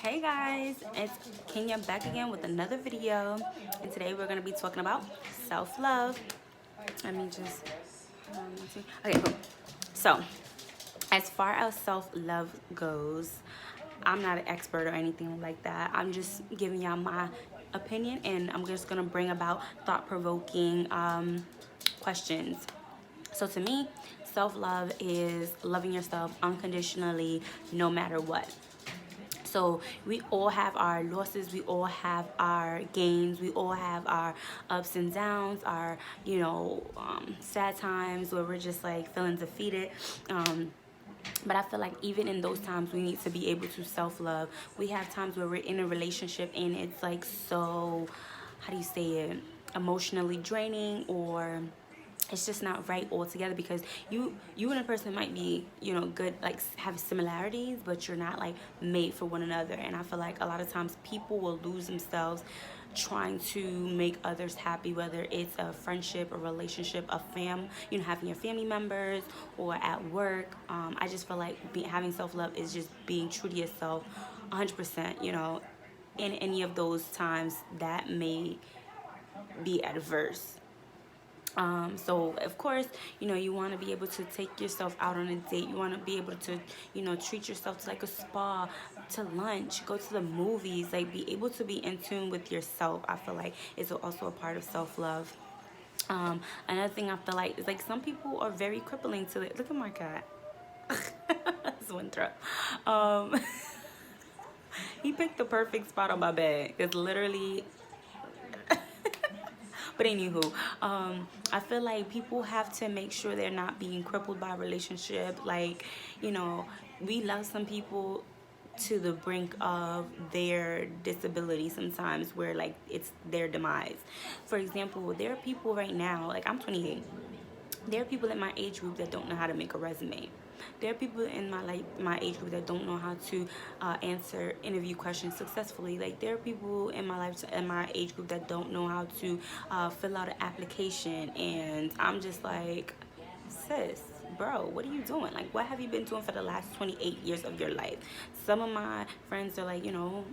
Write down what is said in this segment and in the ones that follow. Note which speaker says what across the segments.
Speaker 1: Hey guys, it's Kenya back again with another video, and today we're going to be talking about self-love. Let me just okay, cool. So as far as self-love goes, I'm not an expert or anything like that. I'm just giving y'all my opinion, and I'm just going to bring about thought-provoking questions. So to me, self-love is loving yourself unconditionally no matter what. So we all have our losses, we all have our gains, we all have our ups and downs, our sad times where we're just like feeling defeated. But I feel like even in those times, we need to be able to self-love. We have times where we're in a relationship and it's like so, how do you say it, emotionally draining, or it's just not right altogether, because you and a person might be good, like have similarities, but you're not like made for one another. And I feel like a lot of times people will lose themselves trying to make others happy, whether it's a friendship, a relationship, a having your family members, or at work. I just feel like having self-love is just being true to yourself 100%, in any of those times that may be adverse. So of course, you want to be able to take yourself out on a date. You want to be able to, treat yourself to like a spa, to lunch, go to the movies, like be able to be in tune with yourself. I feel like is also a part of self-love. Another thing I feel like is like some people are very crippling to it. Look at my cat. This one throw. Um, he picked the perfect spot on my bed. It's literally But anywho, I feel like people have to make sure they're not being crippled by a relationship. Like, we love some people to the brink of their disability sometimes, where like it's their demise. For example, there are people right now, like I'm 28. There are people in my age group that don't know how to make a resume. There are people in my age group that don't know how to answer interview questions successfully. Like there are people in my age group that don't know how to fill out an application, and I'm just like, sis, bro, what are you doing? Like, what have you been doing for the last 28 years of your life? Some of my friends are like,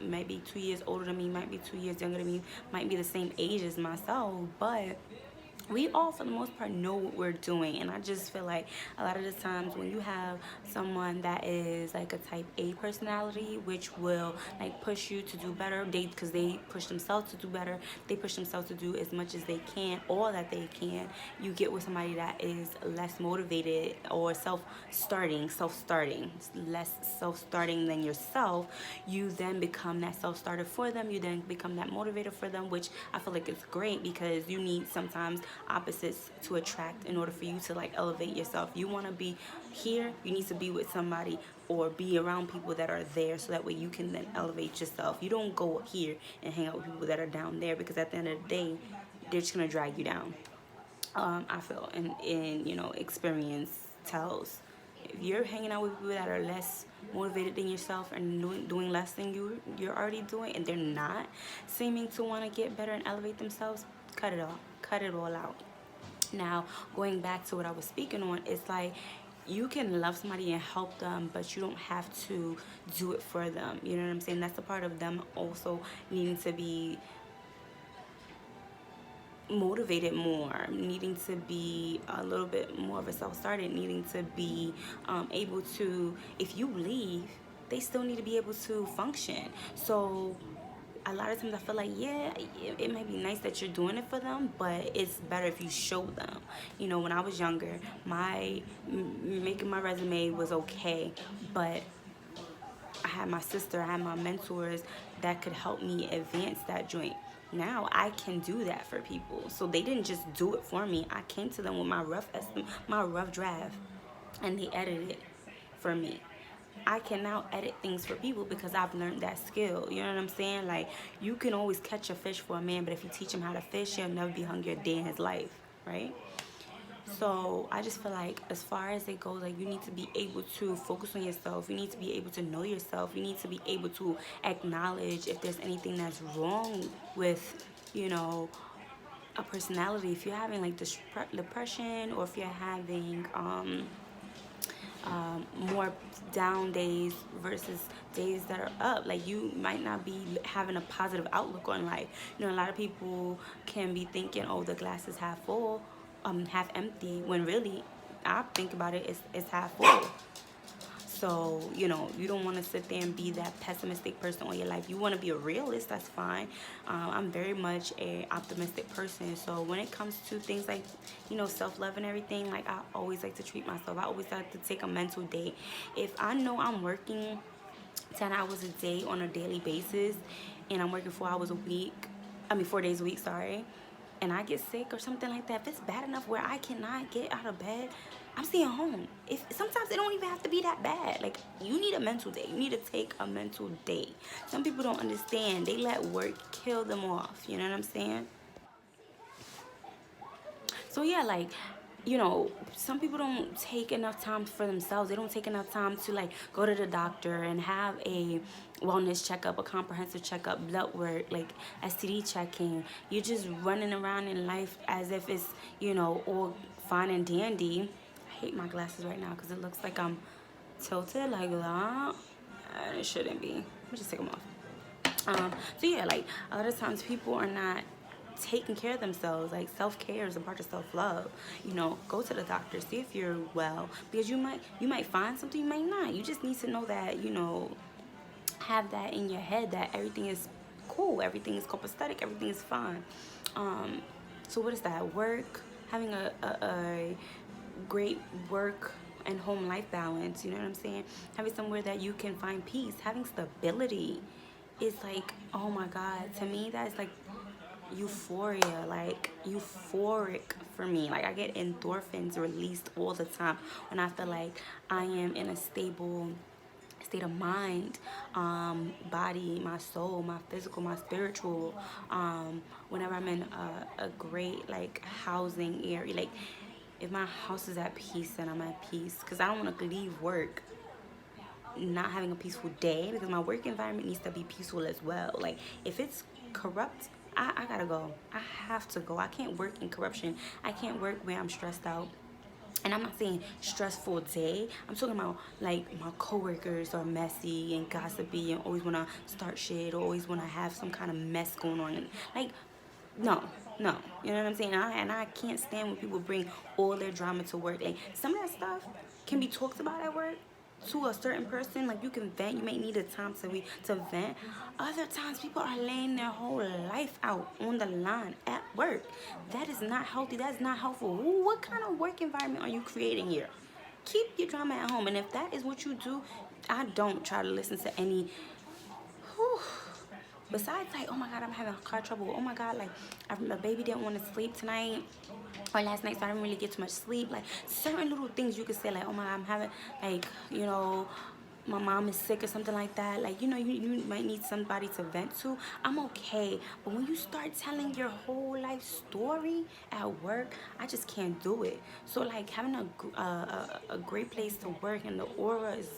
Speaker 1: maybe 2 years older than me, might be 2 years younger than me, might be the same age as myself, but we all for the most part know what we're doing. And I just feel like a lot of the times when you have someone that is like a type A personality, which will like push you to do better, because they push themselves to do better, they push themselves to do as much as they can, all that they can. You get with somebody that is less motivated, or self-starting, less self-starting than yourself. You then become that self-starter for them, you then become that motivator for them, which I feel like it's great, because you need sometimes opposites to attract in order for you to like elevate yourself. You want to be here, you need to be with somebody or be around people that are there, so that way you can then elevate yourself. You don't go here and hang out with people that are down there, because at the end of the day they're just going to drag you down. I feel, and experience tells. If you're hanging out with people that are less motivated than yourself and doing less than you're already doing, and they're not seeming to want to get better and elevate themselves, cut it all out. Now, going back to what I was speaking on, it's like you can love somebody and help them, but you don't have to do it for them. You know what I'm saying? That's a part of them also needing to be motivated more, needing to be a little bit more of a self-started, needing to be able to, if you leave, they still need to be able to function. So a lot of times I feel like, yeah, it might be nice that you're doing it for them, but it's better if you show them. When I was younger, making my resume was okay, but I had my sister, I had my mentors that could help me advance that joint. Now I can do that for people. So they didn't just do it for me. I came to them with my rough draft, and they edited it for me. I can now edit things for people because I've learned that skill. You know what I'm saying? Like, you can always catch a fish for a man, but if you teach him how to fish, he'll never be hungry a day in his life, right? So I just feel like as far as it goes, like you need to be able to focus on yourself. You need to be able to know yourself. You need to be able to acknowledge if there's anything that's wrong with, a personality. If you're having like depression, or if you're having more down days versus days that are up. Like, you might not be having a positive outlook on life. A lot of people can be thinking, oh, the glass is half full, half empty, when really, I think about it, it's half full. So, you don't want to sit there and be that pessimistic person all your life. You want to be a realist, that's fine. I'm very much a optimistic person. So when it comes to things like, self-love and everything, like, I always like to treat myself. I always like to take a mental day. If I know I'm working 10 hours a day on a daily basis, and I'm working 4 hours a week, 4 days a week, sorry, and I get sick or something like that, if it's bad enough where I cannot get out of bed, I'm staying home. If sometimes it don't even have to be that bad. Like, you need a mental day. You need to take a mental day. Some people don't understand. They let work kill them off. You know what I'm saying? So yeah, like, some people don't take enough time for themselves. They don't take enough time to, like, go to the doctor and have a wellness checkup, a comprehensive checkup, blood work, like STD checking. You're just running around in life as if it's, all fine and dandy. I hate my glasses right now because it looks like I'm tilted like that, and it shouldn't be. Let me just take them off. So yeah, like, a lot of times people are not taking care of themselves. Like, self-care is a part of self-love. Go to the doctor, see if you're well, because you might find something, you might not. You just need to know that, have that in your head, that everything is cool, everything is copacetic, everything is fine. So what is that? Work, having a great work and home life balance, you know what I'm saying? Having somewhere that you can find peace, having stability is like, oh my God, to me that is like euphoria, like euphoric for me. Like, I get endorphins released all the time when I feel like I am in a stable state of mind, body, my soul, my physical, my spiritual. Whenever I'm in a great, like, housing area, like, if my house is at peace, then I'm at peace, because I don't want to leave work not having a peaceful day, because my work environment needs to be peaceful as well. Like, if it's corrupt, I gotta go. I have to go. I can't work in corruption. I can't work where I'm stressed out. And I'm not saying stressful day. I'm talking about, like, my coworkers are messy and gossipy and always want to start shit, or always want to have some kind of mess going on. And, like, no. You know what I'm saying? And I can't stand when people bring all their drama to work. And some of that stuff can be talked about at work to a certain person. Like, you can vent. You may need a time to vent. Other times, people are laying their whole life out on the line at work. That is not healthy. That is not helpful. What kind of work environment are you creating here? Keep your drama at home. And if that is what you do, I don't try to listen to any... Whew, besides, like, oh my God, I'm having car trouble. Oh my God, like, my baby didn't want to sleep tonight or last night, so I didn't really get too much sleep. Like, certain little things you could say, like, oh my God, I'm having, like, my mom is sick or something like that. Like, you might need somebody to vent to. I'm okay. But when you start telling your whole life story at work, I just can't do it. So, like, having a great place to work and the aura is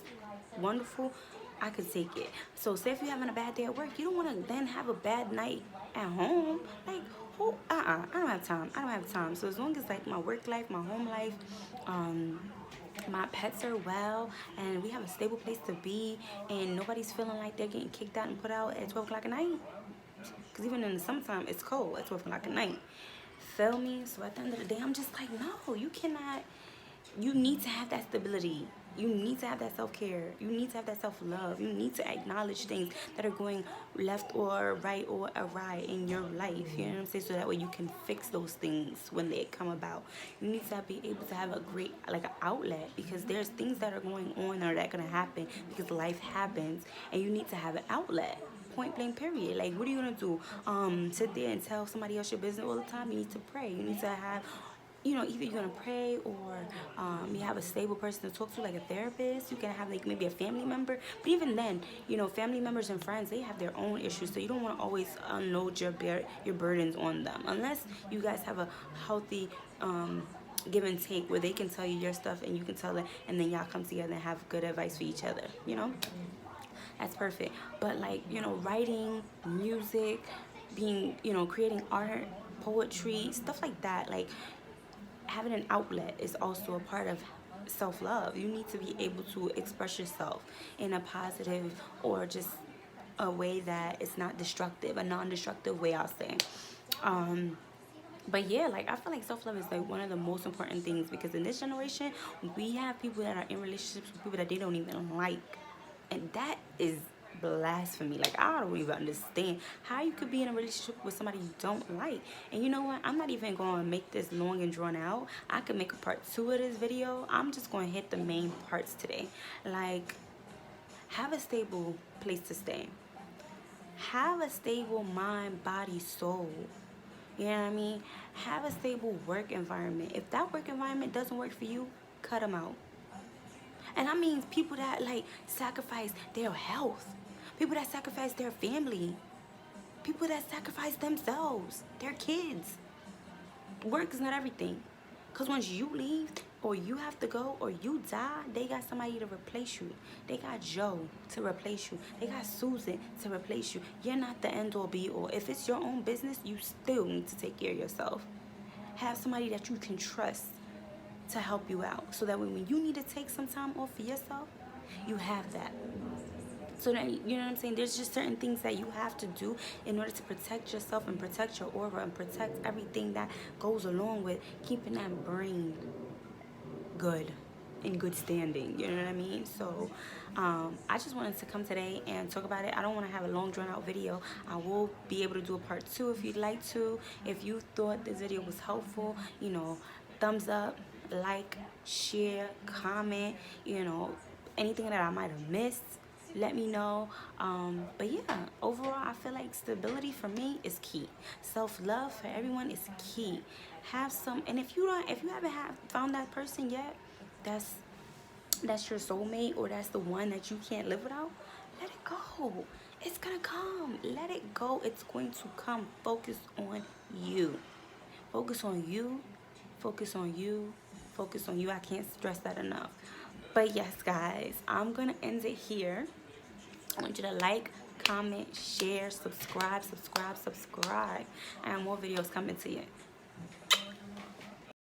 Speaker 1: wonderful, I could take it. So say if you're having a bad day at work, you don't want to then have a bad night at home. Like, I don't have time. So as long as, like, my work life, my home life, my pets are well, and we have a stable place to be, and nobody's feeling like they're getting kicked out and put out at 12 o'clock at night. Because even in the summertime, it's cold at 12 o'clock at night. Feel me? So at the end of the day, I'm just like, no, you cannot. You need to have that stability. You need to have that self-care. You need to have that self-love. You need to acknowledge things that are going left or right or awry in your life. You know what I'm saying? So that way you can fix those things when they come about. You need to be able to have a great, like, an outlet, because there's things that are going on or that are going to happen because life happens, and you need to have an outlet. Point blank, period. Like, what are you going to do? Sit there and tell somebody else your business all the time? You need to pray. You need to have... either you're going to pray, or you have a stable person to talk to, like a therapist. You can have, like, maybe a family member. But even then, family members and friends, they have their own issues. So you don't want to always unload your burdens on them. Unless you guys have a healthy give and take where they can tell you your stuff and you can tell them. And then y'all come together and have good advice for each other, That's perfect. But, like, writing, music, being, creating art, poetry, stuff like that. Like, having an outlet is also a part of self-love. You need to be able to express yourself in a positive or just a way that is not destructive, a non-destructive way, I'll say. But yeah, like I feel like self-love is like one of the most important things, because in this generation we have people that are in relationships with people that they don't even like, and that is blasphemy. Like I don't even understand how you could be in a relationship with somebody you don't like. And you know what, I'm not even going to make this long and drawn out. I could make a part 2 of this video. I'm just going to hit the main parts today. Like, have a stable place to stay, have a stable mind, body, soul. You know what I mean? Have a stable work environment. If that work environment doesn't work for you, cut them out. And that means people that like sacrifice their health, people that sacrifice their family, people that sacrifice themselves, their kids. Work is not everything. Because once you leave, or you have to go, or you die, they got somebody to replace you. They got Joe to replace you. They got Susan to replace you. You're not the end all be all. If it's your own business, you still need to take care of yourself. Have somebody that you can trust to help you out, so that when you need to take some time off for yourself, you have that. So that, you know what I'm saying, there's just certain things that you have to do in order to protect yourself and protect your aura and protect everything that goes along with keeping that brain good, in good standing. You know what I mean? So I just wanted to come today and talk about it. I don't want to have a long drawn out video. I will be able to do a part 2 if you'd like to. If you thought this video was helpful, you know, thumbs up, like, share, comment, you know, anything that I might have missed, let me know. But yeah, overall I feel like stability for me is key. Self-love for everyone is key. Have some, and if you haven't found that person yet, that's your soulmate, or that's the one that you can't live without, let it go. It's gonna come. Let it go. It's going to come. Focus on you. Focus on you. Focus on you. Focus on you. I can't stress that enough. But yes, guys, I'm gonna end it here. I want you to like, comment, share, subscribe, and more videos coming to you.